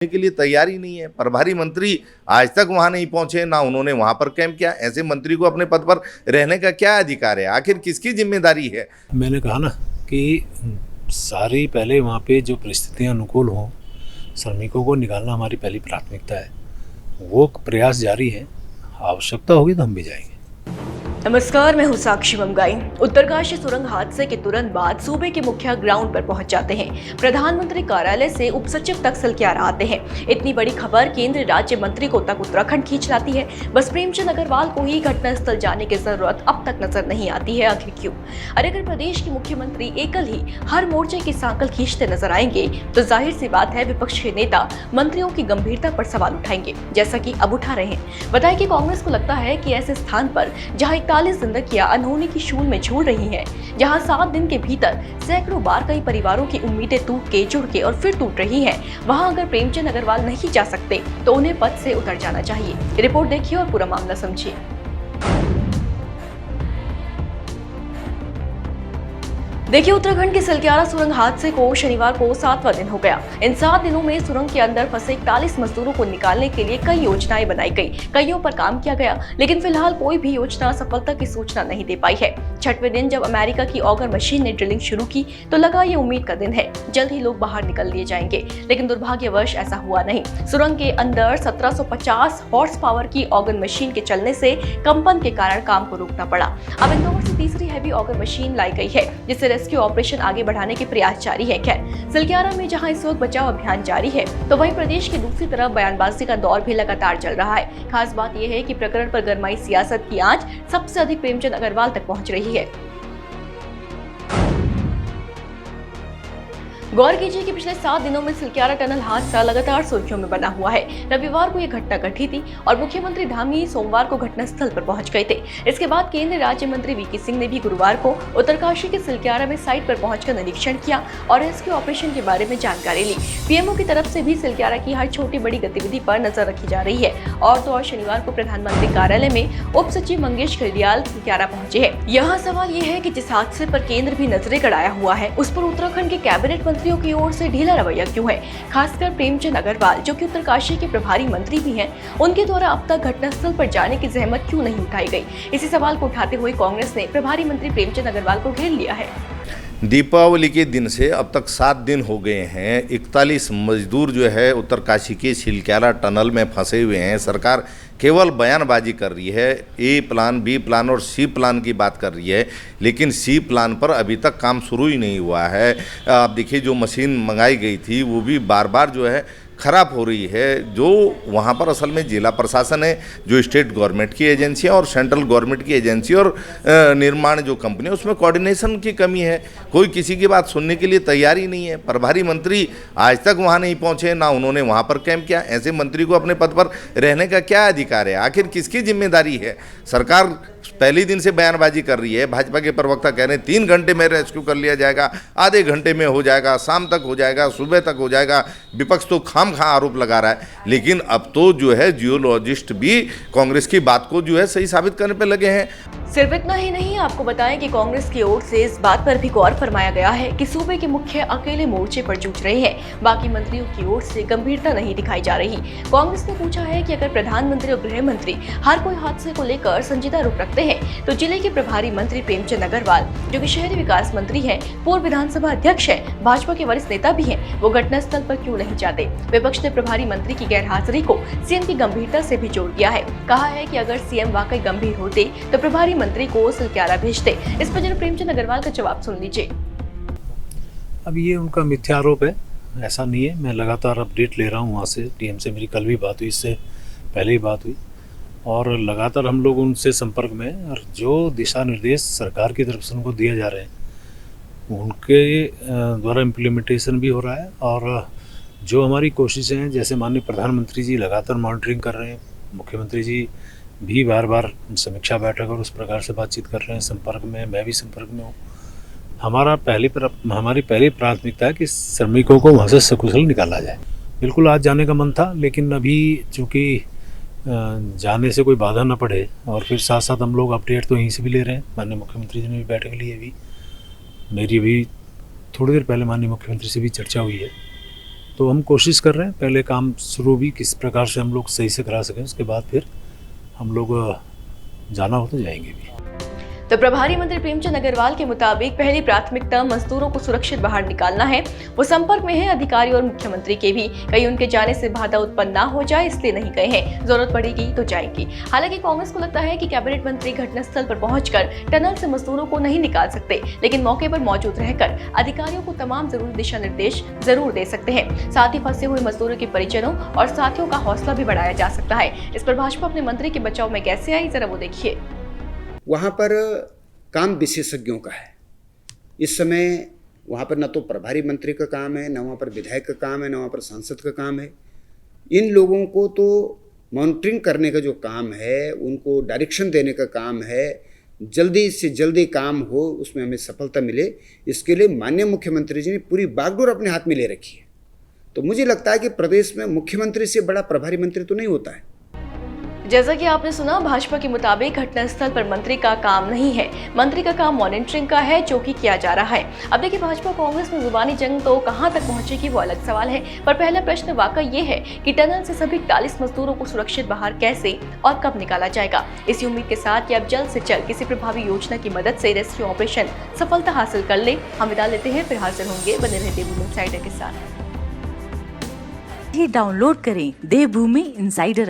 के लिए तैयार ही नहीं है। प्रभारी मंत्री आज तक वहां नहीं पहुंचे, ना उन्होंने वहां पर कैंप किया। ऐसे मंत्री को अपने पद पर रहने का क्या अधिकार है? आखिर किसकी जिम्मेदारी है? मैंने कहा ना कि सारी पहले वहाँ पे जो परिस्थितियाँ अनुकूल हों, श्रमिकों को निकालना हमारी पहली प्राथमिकता है। वो प्रयास जारी है, आवश्यकता होगी तो हम भी जाएंगे। नमस्कार, मैं हूं साक्षी ममगाई। उत्तरकाशी सुरंग हादसे के तुरंत बाद सूबे के मुखिया ग्राउंड पर पहुंच जाते हैं। प्रधानमंत्री कार्यालय से उप सचिव तक सलक्यारा आते हैं। इतनी बड़ी खबर केंद्रीय राज्य मंत्री को तक उत्तराखंड खींच लाती है। बस प्रेमचंद अग्रवाल को ही घटनास्थल जाने की जरूरत अब तक नजर नहीं आती है। आखिर क्यों? अगर प्रदेश के मुख्यमंत्री एकल ही हर मोर्चे की सांकल खींचते नजर आएंगे तो जाहिर सी बात है विपक्ष के नेता मंत्रियों की गंभीरता पर सवाल उठाएंगे, जैसा कि अब उठा रहे हैं। बताएं कि कांग्रेस को लगता है कि ऐसे स्थान पर जहां 41 जिंदगियां अनहोनी की शूल में झूल रही हैं, जहां 7 दिन के भीतर सैकड़ों बार कई परिवारों की उम्मीदें टूट के जुड़ के और फिर टूट रही हैं, वहां अगर प्रेमचंद अग्रवाल नहीं जा सकते तो उन्हें पद से उतर जाना चाहिए। रिपोर्ट देखिए और पूरा मामला समझिए। देखिए, उत्तराखंड के सलक्यारा सुरंग हादसे को शनिवार को 7वां दिन हो गया। इन 7 दिनों में सुरंग के अंदर फंसे 41 मजदूरों को निकालने के लिए कई योजनाएं बनाई गई, कईयों पर काम किया गया, लेकिन फिलहाल कोई भी योजना सफलता की सूचना नहीं दे पाई है। 6वें दिन जब अमेरिका की ऑगर मशीन ने ड्रिलिंग शुरू की तो लगा ये उम्मीद का दिन है, जल्द ही लोग बाहर निकल लिए जाएंगे, लेकिन दुर्भाग्यवश ऐसा हुआ नहीं। सुरंग के अंदर 1750 हॉर्स पावर की ऑगर मशीन के चलने से कंपन के कारण काम को रोकना पड़ा। अब इंदौर से तीसरी हैवी ऑगर मशीन लाई गई है, जिससे रेस्क्यू ऑपरेशन आगे बढ़ाने के प्रयास जारी है। खैर, सलक्यारा में जहां इस वक्त बचाव अभियान जारी है, तो वहीं प्रदेश की दूसरी तरफ बयानबाजी का दौर भी लगातार चल रहा है। खास बात यह है कि प्रकरण पर गरमाई सियासत की आंच सबसे अधिक प्रेमचंद अग्रवाल तक पहुंच रही है। गौर कीजिए कि पिछले 7 दिनों में सलक्यारा टनल हादसा लगातार सुर्खियों में बना हुआ है। रविवार को यह घटना घटी थी और मुख्यमंत्री धामी सोमवार को घटनास्थल पर पहुंच गए थे। इसके बाद केंद्रीय राज्य मंत्री वीके सिंह ने भी गुरुवार को उत्तरकाशी के सलक्यारा में साइट पर पहुंचकर निरीक्षण किया और रेस्क्यू ऑपरेशन के बारे में जानकारी ली। पीएमओ की तरफ से भी सलक्यारा की हर छोटी बड़ी गतिविधि पर नजर रखी जा रही है। और तो और शनिवार को प्रधानमंत्री कार्यालय में उप सचिव मंगेश घिल्डियाल सलक्यारा पहुंचे हैं। यहाँ सवाल ये है कि जिस हादसे पर केंद्र भी नजरें गड़ाया हुआ है, उस पर उत्तराखंड के कैबिनेट मंत्रियों की ओर से ढीला रवैया क्यों है? खासकर प्रेमचंद अग्रवाल, जो कि उत्तरकाशी के प्रभारी मंत्री भी हैं, उनके द्वारा अब तक घटनास्थल पर जाने की जहमत क्यों नहीं उठाई गई? इसी सवाल को उठाते हुए कांग्रेस ने प्रभारी मंत्री प्रेमचंद अग्रवाल को घेर लिया है। दीपावली के दिन से अब तक 7 दिन हो गए हैं। 41 मजदूर जो है उत्तरकाशी के सलक्यारा टनल में फंसे हुए हैं। सरकार केवल बयानबाजी कर रही है, ए प्लान, बी प्लान और सी प्लान की बात कर रही है, लेकिन सी प्लान पर अभी तक काम शुरू ही नहीं हुआ है। आप देखिए, जो मशीन मंगाई गई थी वो भी बार बार जो है ख़राब हो रही है। जो वहाँ पर असल में जिला प्रशासन है, जो स्टेट गवर्नमेंट की एजेंसियाँ और सेंट्रल गवर्नमेंट की एजेंसी और निर्माण जो कंपनी है, उसमें कोऑर्डिनेशन की कमी है। कोई किसी की बात सुनने के लिए तैयार ही नहीं है। प्रभारी मंत्री आज तक वहाँ नहीं पहुँचे, ना उन्होंने वहाँ पर कैंप किया। ऐसे मंत्री को अपने पद पर रहने का क्या अधिकार है? आखिर किसकी जिम्मेदारी है? सरकार पहले दिन से बयानबाजी कर रही है। भाजपा के प्रवक्ता कह रहे हैं 3 घंटे में रेस्क्यू कर लिया जाएगा, आधे घंटे में हो जाएगा, शाम तक हो जाएगा, सुबह तक हो जाएगा। विपक्ष तो खामखा आरोप लगा रहा है, लेकिन अब तो जो है जियोलॉजिस्ट भी कांग्रेस की बात को जो है सही साबित करने पर लगे हैं। सिर्फ इतना ही नहीं, आपको बताएं कि कांग्रेस की ओर से इस बात पर भी गौर फरमाया गया है कि सूबे के मुख्य अकेले मोर्चे पर जूझ रहे हैं। बाकी मंत्रियों की ओर से गंभीरता नहीं दिखाई जा रही। कांग्रेस ने पूछा है कि अगर प्रधानमंत्री और गृह मंत्री हर कोई हादसे को लेकर संजीदा रुख रखते हैं, तो जिले के प्रभारी मंत्री प्रेमचंद अग्रवाल, जो कि शहरी विकास मंत्री हैं, पूर्व विधानसभा अध्यक्ष है, भाजपा के वरिष्ठ नेता भी हैं, वो घटनास्थल पर क्यों नहीं जाते? विपक्ष ने प्रभारी मंत्री की गैरहाजिरी को सीएम की गंभीरता से भी जोड़ दिया है। कहा है कि अगर सीएम वाकई गंभीर होते तो प्रभारी मंत्री को सलक्यारा भेजते। इस पर जरा प्रेमचंद अग्रवाल का जवाब सुन लीजिए। अब ये उनका मिथ्या आरोप है, ऐसा नहीं है। मैं लगातार अपडेट ले रहा हूँ वहाँ से। डीएम से मेरी कल भी बात हुई, इससे पहले ही बात हुई, और लगातार हम लोग उनसे संपर्क में हैं। और जो दिशा निर्देश सरकार की तरफ से उनको दिए जा रहे हैं, उनके द्वारा इम्प्लीमेंटेशन भी हो रहा है। और जो हमारी कोशिशें हैं, जैसे माननीय प्रधानमंत्री जी लगातार मॉनिटरिंग कर रहे हैं, मुख्यमंत्री जी भी बार बार समीक्षा बैठक और उस प्रकार से बातचीत कर रहे हैं, संपर्क में, मैं भी संपर्क में हूँ। हमारी पहली प्राथमिकता है कि श्रमिकों को वहाँ से सकुशल निकाला जाए। बिल्कुल आज जाने का मन था, लेकिन अभी चूँकि जाने से कोई बाधा न पड़े, और फिर साथ साथ हम लोग अपडेट तो यहीं से भी ले रहे हैं। माननीय मुख्यमंत्री जी ने भी बैठक ली है। अभी मेरी भी थोड़ी देर पहले माननीय मुख्यमंत्री से भी चर्चा हुई है। तो हम कोशिश कर रहे हैं पहले काम शुरू भी किस प्रकार से हम लोग सही से करा सकें, उसके बाद फिर हम लोग जाना हो तो जाएंगे भी। तो प्रभारी मंत्री प्रेमचंद अग्रवाल के मुताबिक पहली प्राथमिकता मजदूरों को सुरक्षित बाहर निकालना है। वो संपर्क में है अधिकारी और मुख्यमंत्री के भी, कहीं उनके जाने से बाधा उत्पन्न ना हो जाए इसलिए नहीं गए हैं, जरूरत पड़ेगी तो जाएंगे। हालांकि कांग्रेस को लगता है कि कैबिनेट मंत्री घटनास्थल पर पहुंचकर टनल से मजदूरों को नहीं निकाल सकते, लेकिन मौके पर मौजूद रहकर अधिकारियों को तमाम जरूरी दिशा निर्देश जरूर दे सकते हैं। साथ ही फंसे हुए मजदूरों के परिजनों और साथियों का हौसला भी बढ़ाया जा सकता है। इस पर भाजपा अपने मंत्री के बचाव में कैसे आई, जरा वो देखिए। वहाँ पर काम विशेषज्ञों का है। इस समय वहाँ पर न तो प्रभारी मंत्री का काम है, न वहाँ पर विधायक का काम है, न वहाँ पर सांसद का काम है। इन लोगों को तो मॉनिटरिंग करने का जो काम है, उनको डायरेक्शन देने का काम है, जल्दी से जल्दी काम हो, उसमें हमें सफलता मिले, इसके लिए माननीय मुख्यमंत्री जी ने पूरी बागडोर अपने हाथ में ले रखी है। तो मुझे लगता है कि प्रदेश में मुख्यमंत्री से बड़ा प्रभारी मंत्री तो नहीं होता है। जैसा कि आपने सुना, भाजपा के मुताबिक घटनास्थल पर मंत्री का काम नहीं है, मंत्री का काम मॉनिटरिंग का है, जो कि किया जा रहा है। अब देखिए, भाजपा कांग्रेस में जुबानी जंग तो कहां तक पहुंचेगी वो अलग सवाल है, पर पहला प्रश्न वाकई ये है कि टनल से सभी 41 मजदूरों को सुरक्षित बाहर कैसे और कब निकाला जाएगा। इसी उम्मीद के साथ कि अब जल्द से जल्द किसी प्रभावी योजना की मदद से रेस्क्यू ऑपरेशन सफलता हासिल कर ले। हम विदा लेते हैं, फिर हाजिर होंगे, बने रहे देवभूमि इनसाइडर के साथ। डाउनलोड करें देवभूमि इनसाइडर।